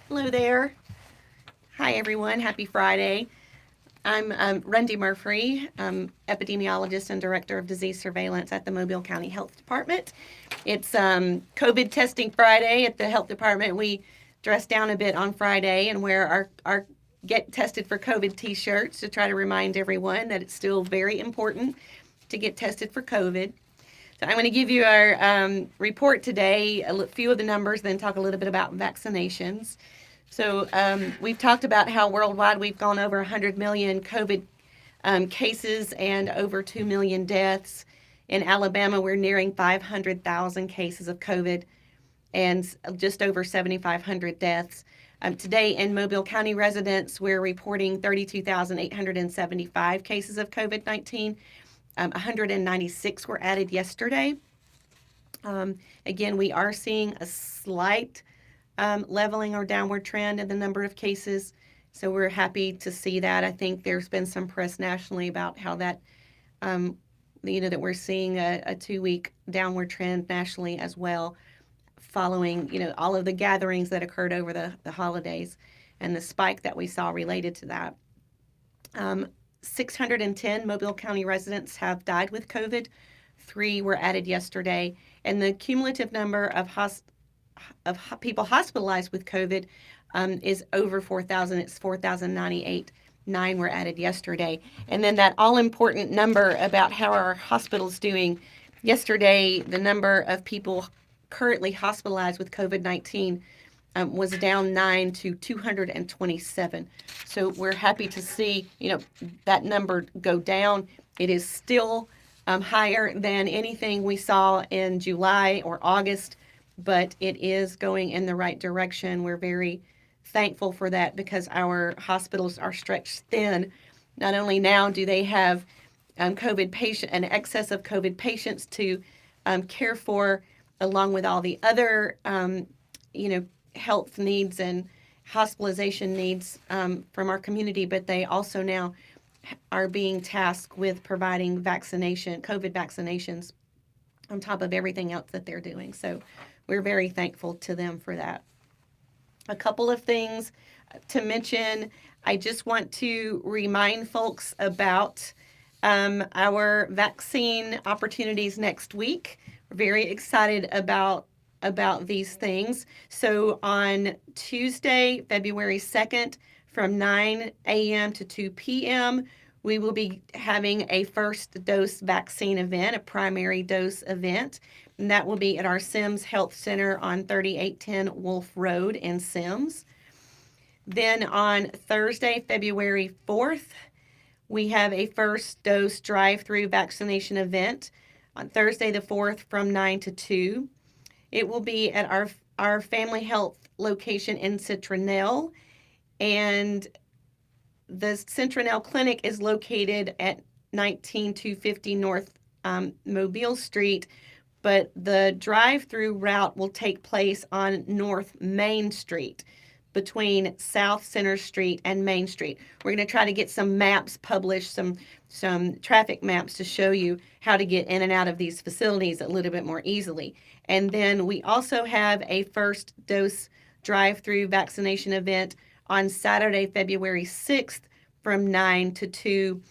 Hello there. Hi, everyone. Happy Friday. I'm Rundy Murphy, epidemiologist and director of disease surveillance at the Mobile County Health Department. It's COVID testing Friday at the health department. We dress down a bit on Friday and wear our get tested for COVID t-shirts to try to remind everyone that it's still very important to get tested for COVID. So I'm going to give you our report today, a few of the numbers, then talk a little bit about vaccinations. So we've talked about how worldwide we've gone over 100 million COVID cases and over 2 million deaths. In Alabama, we're nearing 500,000 cases of COVID and just over 7,500 deaths. Today in Mobile County residents, we're reporting 32,875 cases of COVID-19. 196 were added yesterday. Again, we are seeing a slight leveling or downward trend in the number of cases. So we're happy to see that. I think there's been some press nationally about how that, that we're seeing a 2-week downward trend nationally as well, following, all of the gatherings that occurred over the holidays and the spike that we saw related to that. 610 Mobile County residents have died with COVID. 3 were added yesterday. And the cumulative number of people hospitalized with COVID is over 4,000. It's 4,098. 9 were added yesterday. And then that all-important number about how our hospital's doing. Yesterday, the number of people currently hospitalized with COVID-19 was down 9 to 227. So we're happy to see, that number go down. It is still higher than anything we saw in July or August, but it is going in the right direction. We're very thankful for that because our hospitals are stretched thin. Not only now do they have COVID patient, an excess of COVID patients to care for, along with all the other, health needs and hospitalization needs from our community, but they also now are being tasked with providing COVID vaccinations on top of everything else that they're doing. So we're very thankful to them for that. A couple of things to mention. I just want to remind folks about our vaccine opportunities next week. We're very excited about these things. So on Tuesday, February 2nd, from 9 a.m. to 2 p.m., we will be having a first dose vaccine event, a primary dose event, and that will be at our Sims Health Center on 3810 Wolf Road in Sims. Then on Thursday, February 4th, we have a first dose drive-through vaccination event on Thursday the 4th from 9 to 2. It will be at our family health location in Citronelle, and the Citronelle Clinic is located at 19250 North Mobile Street, but the drive-through route will take place on North Main Street between South Center Street and Main Street. We're going to try to get some maps published, some traffic maps to show you how to get in and out of these facilities a little bit more easily. And then we also have a first dose drive-through vaccination event on Saturday, February 6th from 9 to 2,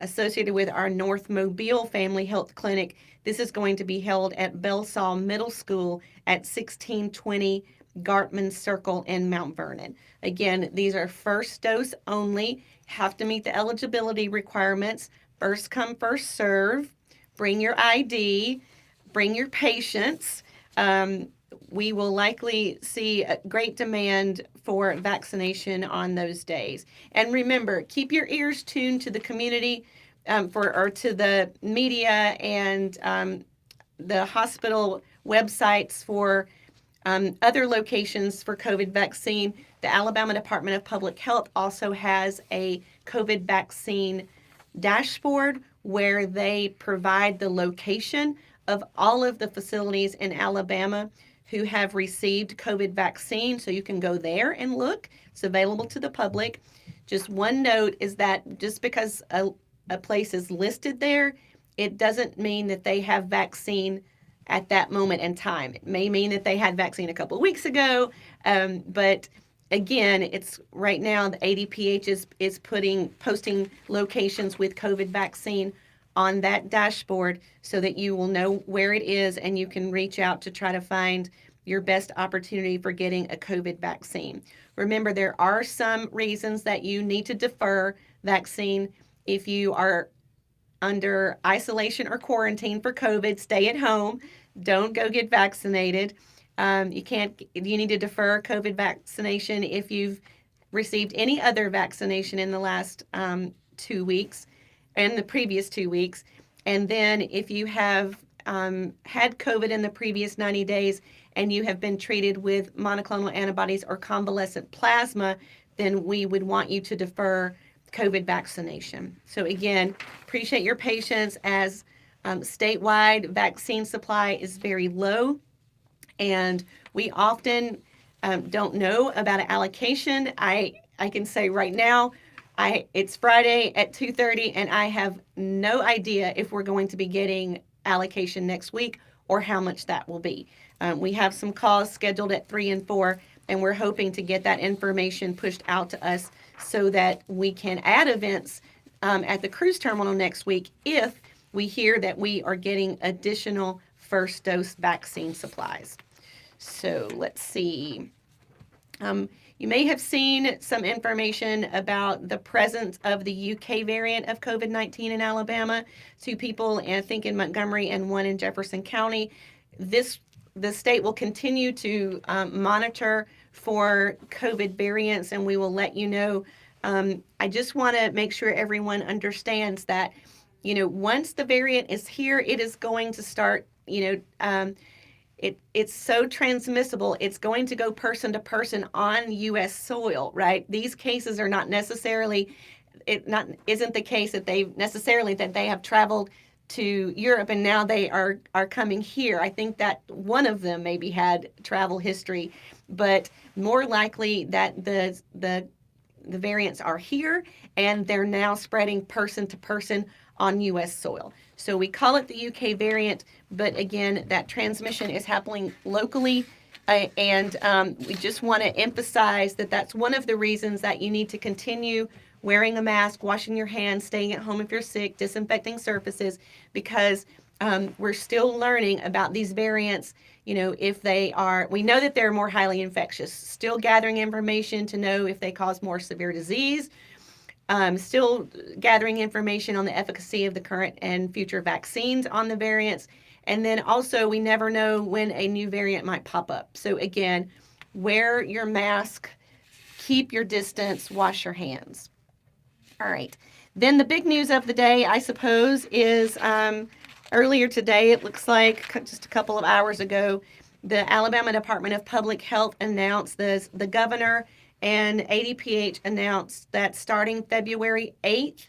associated with our North Mobile Family Health Clinic. This is going to be held at Bellsaw Middle School at 1620 Gartman Circle in Mount Vernon. Again, these are first dose only, have to meet the eligibility requirements. First come, first serve. Bring your ID, bring your patients. We will likely see a great demand for vaccination on those days. And remember, keep your ears tuned to the community or to the media and the hospital websites for other locations for COVID vaccine. The Alabama Department of Public Health also has a COVID vaccine dashboard where they provide the location of all of the facilities in Alabama who have received COVID vaccine. So you can go there and look. It's available to the public. Just one note is that just because a place is listed there, it doesn't mean that they have vaccine at that moment in time. It may mean that they had vaccine a couple of weeks ago, but again, it's right now the ADPH is posting locations with COVID vaccine on that dashboard so that you will know where it is and you can reach out to try to find your best opportunity for getting a COVID vaccine. Remember, there are some reasons that you need to defer vaccine. If you are under isolation or quarantine for COVID, stay at home. Don't go get vaccinated. You need to defer COVID vaccination if you've received any other vaccination in the last 2 weeks and the previous 2 weeks. And then if you have had COVID in the previous 90 days and you have been treated with monoclonal antibodies or convalescent plasma, then we would want you to defer COVID vaccination. So again, appreciate your patience as statewide vaccine supply is very low, and we often don't know about an allocation. I can say right now, it's Friday at 2:30, and I have no idea if we're going to be getting allocation next week or how much that will be. We have some calls scheduled at 3 and 4, and we're hoping to get that information pushed out to us so that we can add events at the cruise terminal next week if we hear that we are getting additional first dose vaccine supplies. So let's see. You may have seen some information about the presence of the UK variant of COVID-19 in Alabama. 2 people, I think, in Montgomery and 1 in Jefferson County. The state will continue to monitor for COVID variants, and we will let you know. I just want to make sure everyone understands that, once the variant is here, it is going to start, it's so transmissible. It's going to go person to person on U.S. soil, right? These cases are not necessarily, isn't the case that they have traveled to Europe and now they are coming here. I think that one of them maybe had travel history, but more likely that the variants are here and they're now spreading person to person on U.S. soil. So we call it the UK variant, but again, that transmission is happening locally, and we just want to emphasize that that's one of the reasons that you need to continue wearing a mask, washing your hands, staying at home if you're sick, disinfecting surfaces, because we're still learning about these variants. If we know that they're more highly infectious, still gathering information to know if they cause more severe disease, still gathering information on the efficacy of the current and future vaccines on the variants. And then also, we never know when a new variant might pop up. So again, wear your mask, keep your distance, wash your hands. All right. Then the big news of the day, I suppose, is earlier today, it looks like just a couple of hours ago, the Alabama Department of Public Health announced this. The governor and ADPH announced that starting February 8th,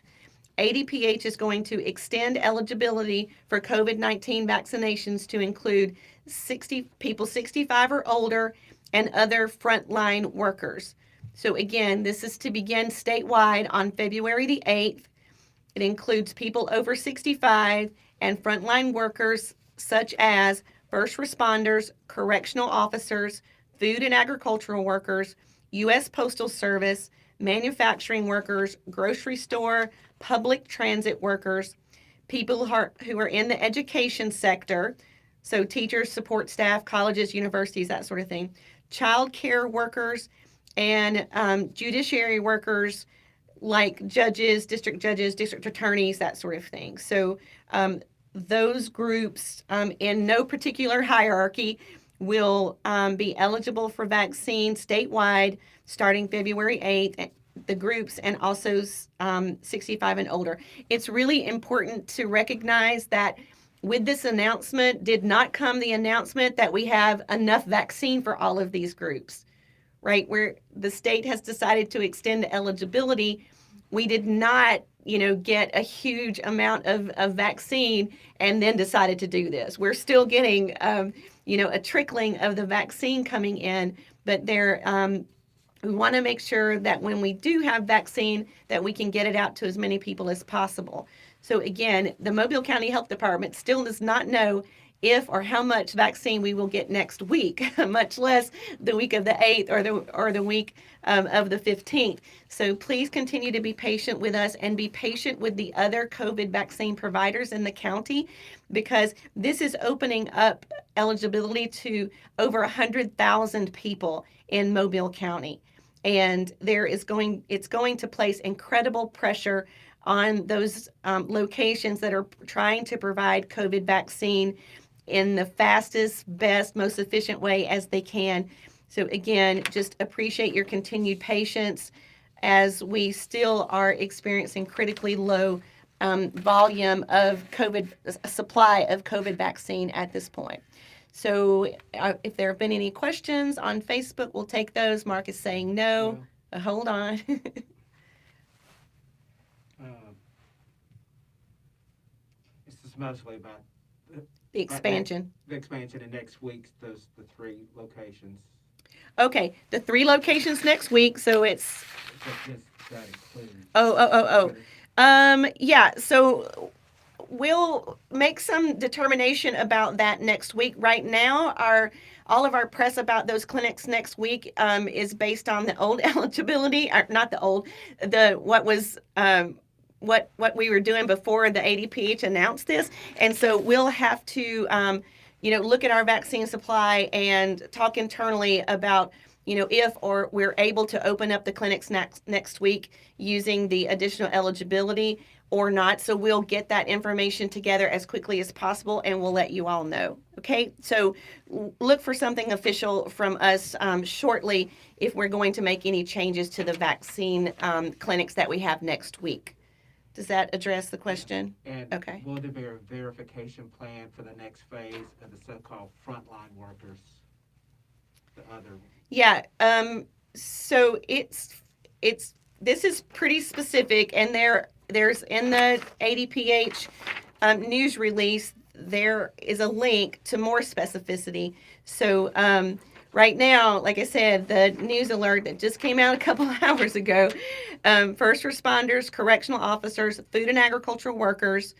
ADPH is going to extend eligibility for COVID-19 vaccinations to include 60 people 65 or older and other frontline workers. So again, this is to begin statewide on February the 8th. It includes people over 65 and frontline workers such as first responders, correctional officers, food and agricultural workers, U.S. Postal Service, manufacturing workers, grocery store, public transit workers, people who are in the education sector, so teachers, support staff, colleges, universities, that sort of thing, child care workers, and judiciary workers like judges, district attorneys, that sort of thing. So those groups, in no particular hierarchy, will be eligible for vaccine statewide starting February 8th, the groups, and also 65 and older. It's really important to recognize that with this announcement did not come the announcement that we have enough vaccine for all of these groups, right? Where the state has decided to extend eligibility, we did not, get a huge amount of vaccine and then decided to do this. We're still getting, a trickling of the vaccine coming in, but we want to make sure that when we do have vaccine, that we can get it out to as many people as possible. So again, the Mobile County Health Department still does not know if or how much vaccine we will get next week, much less the week of the 8th or the week of the 15th. So please continue to be patient with us and be patient with the other COVID vaccine providers in the county, because this is opening up eligibility to over 100,000 people in Mobile County. And it's going to place incredible pressure on those locations that are trying to provide COVID vaccine in the fastest, best, most efficient way as they can. So again, just appreciate your continued patience as we still are experiencing critically low volume of COVID, supply of COVID vaccine at this point. So if there have been any questions on Facebook, we'll take those. Mark is saying no. Hold on. This is mostly about The expansion. The expansion in next week's, the 3 locations. Okay, the 3 locations next week, so it's... That includes... Yeah, so we'll make some determination about that next week. Right now, all of our press about those clinics next week is based on the old eligibility, or not the old, what we were doing before the ADPH announced this. And so we'll have to, look at our vaccine supply and talk internally about, if or we're able to open up the clinics next week using the additional eligibility or not. So we'll get that information together as quickly as possible, and we'll let you all know. Okay, so look for something official from us shortly if we're going to make any changes to the vaccine clinics that we have next week. Does that address the question? And okay. Will there be a verification plan for the next phase of the so-called frontline workers? The other. Yeah. So this is pretty specific, and there's in the ADPH news release there is a link to more specificity. So right now, like I said, the news alert that just came out a couple of hours ago, first responders, correctional officers, food and agricultural workers,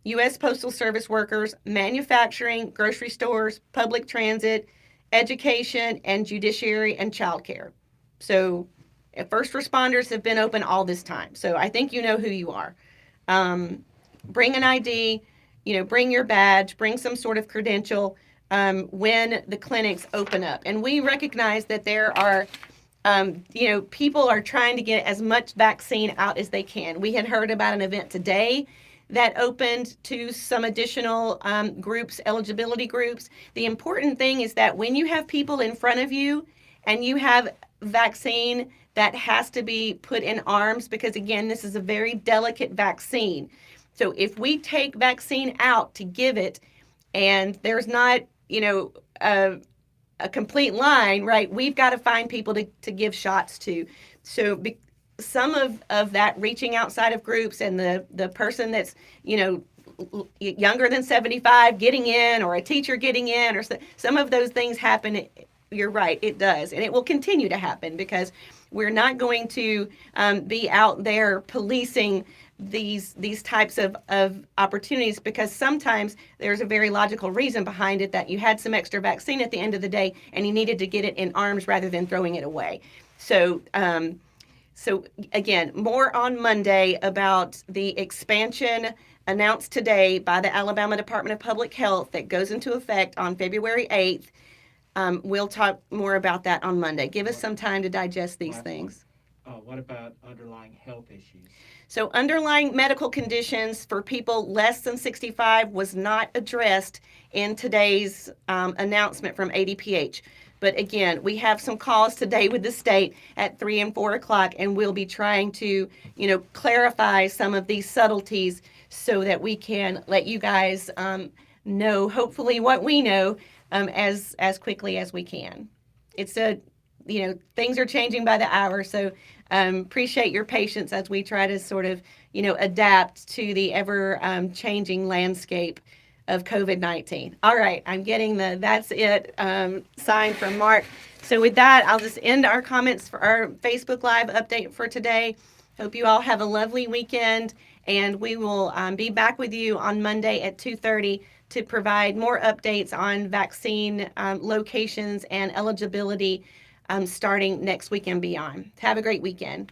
U.S. Postal Service workers, manufacturing, grocery stores, public transit, education, and judiciary and childcare. So first responders have been open all this time. So I think you know who you are. Bring an ID, bring your badge, bring some sort of credential when the clinics open up. And we recognize that there are, people are trying to get as much vaccine out as they can. We had heard about an event today that opened to some additional groups, eligibility groups. The important thing is that when you have people in front of you and you have vaccine that has to be put in arms, because again, this is a very delicate vaccine. So if we take vaccine out to give it and there's not, a complete line, right, we've got to find people to give shots to. So some of that reaching outside of groups and the person that's, younger than 75 getting in, or a teacher getting in, or some of those things happen. You're right, it does. And it will continue to happen because we're not going to be out there policing these types of opportunities, because sometimes there's a very logical reason behind it, that you had some extra vaccine at the end of the day and you needed to get it in arms rather than throwing it away. So again, more on Monday about the expansion announced today by the Alabama Department of Public Health that goes into effect on February 8th. We'll talk more about that on Monday. Give us some time to digest these things. What about underlying health issues? So underlying medical conditions for people less than 65 was not addressed in today's announcement from ADPH. But again, we have some calls today with the state at 3 and 4 o'clock, and we'll be trying to, clarify some of these subtleties so that we can let you guys know, hopefully, what we know as quickly as we can. It's things are changing by the hour, so appreciate your patience as we try to sort of, adapt to the ever changing landscape of COVID-19. All right, I'm getting the that's it sign from Mark. So with that, I'll just end our comments for our Facebook Live update for today. Hope you all have a lovely weekend, And we will be back with you on Monday at 2:30 to provide more updates on vaccine locations and eligibility starting next week and beyond. Have a great weekend.